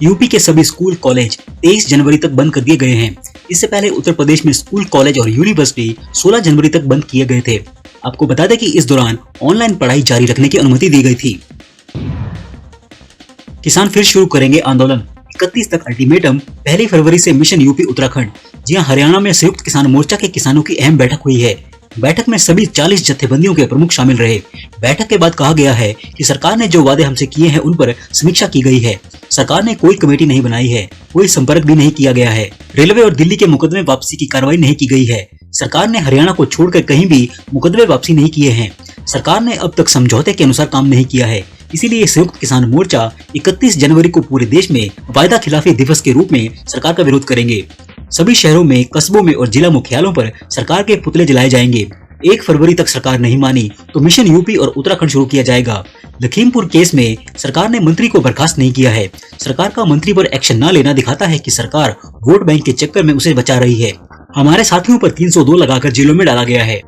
UP के सभी school college 23 जनवरी तक बंद कर दिए गए हैं। इससे पहले उत्तर प्रदेश में स्कूल कॉलेज और यूनिवर्सिटी 16 जनवरी तक बंद किए गए थे। आपको बता दें कि इस दौरान ऑनलाइन पढ़ाई जारी रखने की अनुमति दी गई थी। किसान फिर शुरू करेंगे आंदोलन, 31 तक अल्टीमेटम, 1 फरवरी से मिशन यूपी उत्तराखंड। जी हां, हरियाणा में संयुक्त किसान मोर्चा के किसानों की अहम बैठक हुई है। बैठक में सभी 40 जत्थेबंदियों के प्रमुख शामिल रहे। बैठक के बाद कहा गया है कि सरकार ने जो वादे हमसे किए हैं उन पर समीक्षा की गई है। सरकार ने कोई कमेटी नहीं बनाई है, कोई संपर्क भी नहीं किया गया है। रेलवे और दिल्ली के मुकदमे वापसी की कार्रवाई नहीं की गई है। सरकार ने हरियाणा को छोड़कर कहीं भी मुकदमे वापसी नहीं किए हैं। सरकार ने अब तक समझौते के अनुसार काम नहीं किया है। इसीलिए संयुक्त किसान मोर्चा 31 जनवरी को पूरे देश में वायदा खिलाफी दिवस के रूप में सरकार का विरोध करेंगे। सभी शहरों में, कस्बों में और जिला मुख्यालयों पर सरकार के पुतले जलाए जाएंगे। 1 फरवरी तक सरकार नहीं मानी तो मिशन यूपी और उत्तराखंड शुरू किया जाएगा। लखीमपुर केस में सरकार ने मंत्री को बर्खास्त नहीं किया है। सरकार का मंत्री पर एक्शन न लेना दिखाता है कि सरकार वोट बैंक के चक्कर में उसे बचा रही है। हमारे साथियों पर 302 लगाकर जेलों में डाला गया है।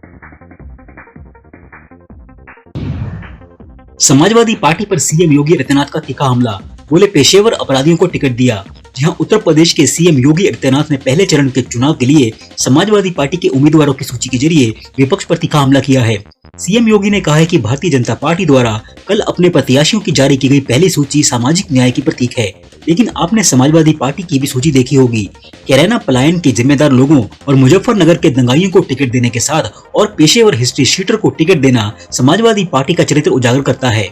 समाजवादी पार्टी पर सीएम योगी आदित्यनाथ का तीखा हमला, बोले पेशेवर अपराधियों को टिकट दिया। जहां उत्तर प्रदेश के सीएम योगी आदित्यनाथ ने पहले चरण के चुनाव के लिए समाजवादी पार्टी के उम्मीदवारों की सूची के जरिए विपक्ष पर तीखा हमला किया है। सीएम योगी ने कहा है कि भारतीय जनता पार्टी द्वारा कल अपने प्रत्याशियों की जारी की गई पहली सूची सामाजिक न्याय की प्रतीक है, लेकिन आपने समाजवादी पार्टी की भी सूची देखी होगी। कैराना पलायन के जिम्मेदार लोगों और मुजफ्फरनगर के दंगाइयों को टिकट देने के साथ और पेशेवर हिस्ट्री शीटर को टिकट देना समाजवादी पार्टी का चरित्र उजागर करता है।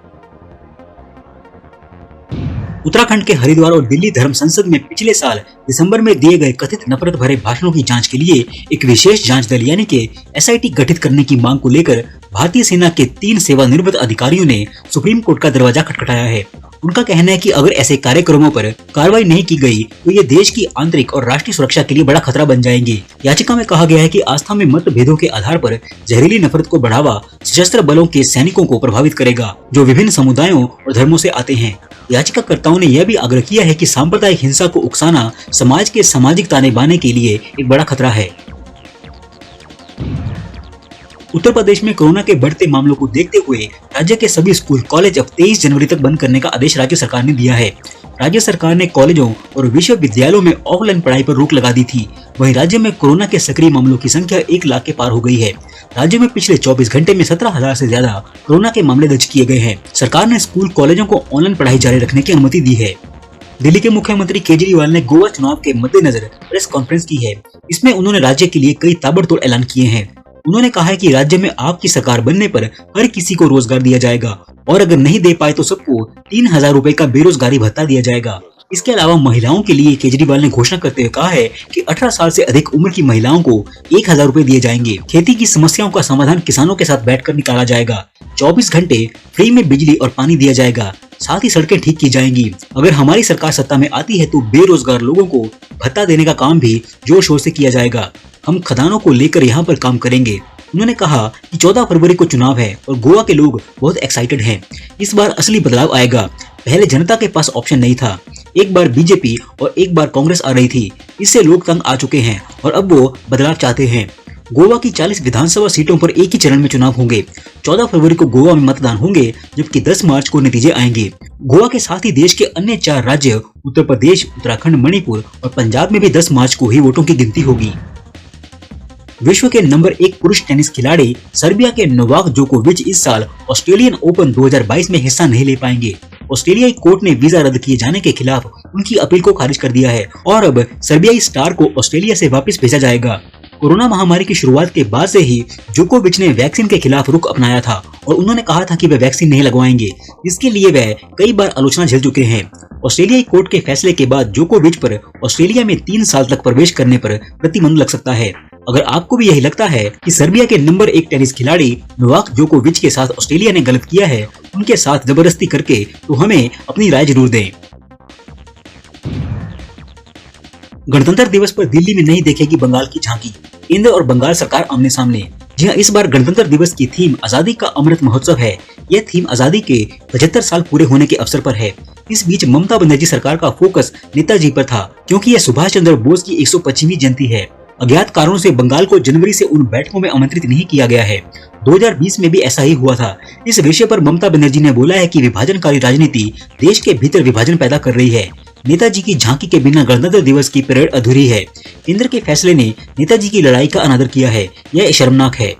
उत्तराखंड के हरिद्वार और दिल्ली धर्म संसद में पिछले साल दिसंबर में दिए गए कथित नफरत भरे भाषणों की जांच के लिए एक विशेष जांच दल यानी कि एसआईटी गठित करने की मांग को लेकर भारतीय सेना के 3 सेवानिवृत्त अधिकारियों ने सुप्रीम कोर्ट का दरवाजा खटखटाया है। उनका कहना है कि अगर ऐसे कार्यक्रमों पर कार्रवाई नहीं की गई तो ये देश की आंतरिक और राष्ट्रीय सुरक्षा के लिए बड़ा खतरा बन जाएंगे। याचिका में कहा गया है कि आस्था में मतभेदों के आधार पर जहरीली नफरत को बढ़ावा सशस्त्र बलों के सैनिकों को प्रभावित करेगा, जो विभिन्न समुदायों और धर्मों से आते हैं। याचिकाकर्ताओं ने यह भी आग्रह किया है कि सांप्रदायिक हिंसा को उकसाना समाज के सामाजिक ताने बाने के लिए एक बड़ा खतरा है। उत्तर प्रदेश में कोरोना के बढ़ते मामलों को देखते हुए राज्य के सभी स्कूल कॉलेज अब 23 जनवरी तक बंद करने का आदेश राज्य सरकार ने दिया है। राज्य सरकार ने कॉलेजों और विश्वविद्यालयों में ऑफलाइन पढ़ाई पर रोक लगा दी थी। वहीं राज्य में कोरोना के सक्रिय मामलों की संख्या 1 लाख के पार हो गई है। राज्य में पिछले 24 घंटे में 17,000 से ज्यादा कोरोना के मामले दर्ज किए गए हैं। सरकार ने स्कूल कॉलेजों को ऑनलाइन पढ़ाई जारी रखने की अनुमति दी है। दिल्ली के मुख्यमंत्री केजरीवाल ने गोवा चुनाव के मद्देनजर प्रेस कॉन्फ्रेंस की है। इसमें उन्होंने राज्य के लिए कई ताबड़तोड़ ऐलान किए हैं। उन्होंने कहा है कि राज्य में आपकी सरकार बनने पर हर किसी को रोजगार दिया जाएगा और अगर नहीं दे पाए तो सबको 3,000 रुपए का बेरोजगारी भत्ता दिया जाएगा। इसके अलावा महिलाओं के लिए केजरीवाल ने घोषणा करते हुए कहा है कि 18 साल से अधिक उम्र की महिलाओं को 1,000 रुपए दिए जाएंगे। खेती की समस्याओं का समाधान किसानों के साथ बैठकर निकाला जाएगा। 24 घंटे फ्री में बिजली और पानी दिया जाएगा। साथ ही सड़कें ठीक की जाएंगी। अगर हमारी सरकार सत्ता में आती है तो बेरोजगार लोगों को भत्ता देने का काम भी जोर शोर से किया जाएगा। हम खदानों को लेकर यहाँ पर काम करेंगे। उन्होंने कहा कि 14 फरवरी को चुनाव है और गोवा के लोग बहुत एक्साइटेड हैं। इस बार असली बदलाव आएगा। पहले जनता के पास ऑप्शन नहीं था। एक बार बीजेपी और एक बार कांग्रेस आ रही थी। इससे लोग तंग आ चुके हैं और अब वो बदलाव चाहते हैं। गोवा की 40 विधानसभा सीटों पर एक ही चरण में चुनाव होंगे। 14 फरवरी को गोवा में मतदान होंगे, जबकि 10 मार्च को नतीजे आएंगे। गोवा के साथ ही देश के अन्य 4 राज्य उत्तर प्रदेश, उत्तराखंड, मणिपुर और पंजाब में भी 10 मार्च को ही वोटों की गिनती होगी। विश्व के नंबर 1 पुरुष टेनिस खिलाड़ी सर्बिया के नोवाक जोकोविच इस साल ऑस्ट्रेलियन ओपन 2022 में हिस्सा नहीं ले पाएंगे। ऑस्ट्रेलियाई कोर्ट ने वीजा रद्द किए जाने के खिलाफ उनकी अपील को खारिज कर दिया है और अब सर्बियाई स्टार को ऑस्ट्रेलिया से वापस भेजा जाएगा। कोरोना महामारी की शुरुआत के बाद से ही जोकोविच ने वैक्सीन के खिलाफ रुख अपनाया था और उन्होंने कहा था कि वे वैक्सीन नहीं लगवाएंगे, जिसके लिए वे कई बार आलोचना झेल चुके हैं। ऑस्ट्रेलियाई कोर्ट के फैसले के बाद जोकोविच पर ऑस्ट्रेलिया में 3 साल तक प्रवेश करने पर प्रतिबंध लग सकता है। अगर आपको भी यही लगता है कि सर्बिया के नंबर 1 टेनिस खिलाड़ी नोवाक जोकोविच के साथ ऑस्ट्रेलिया ने गलत किया है, उनके साथ जबरदस्ती करके, तो हमें अपनी राय जरूर दें। गणतंत्र दिवस पर दिल्ली में नहीं देखेगी बंगाल की झांकी, केंद्र और बंगाल सरकार आमने सामने। जी हां, इस बार गणतंत्र दिवस की थीम आजादी का अमृत महोत्सव है। यह थीम आजादी के 75 साल पूरे होने के अवसर पर है। इस बीच ममता बनर्जी सरकार का फोकस नेताजी पर था, क्योंकि यह सुभाष चंद्र बोस की 125वीं जयंती है। अज्ञात कारणों से बंगाल को जनवरी से उन बैठकों में आमंत्रित नहीं किया गया है। 2020 में भी ऐसा ही हुआ था। इस विषय पर ममता बनर्जी ने बोला है कि विभाजनकारी राजनीति देश के भीतर विभाजन पैदा कर रही है। नेताजी की झांकी के बिना गणतंत्र दिवस की परेड अधूरी है। केंद्र के फैसले ने नेताजी की लड़ाई का अनादर किया है, यह शर्मनाक है।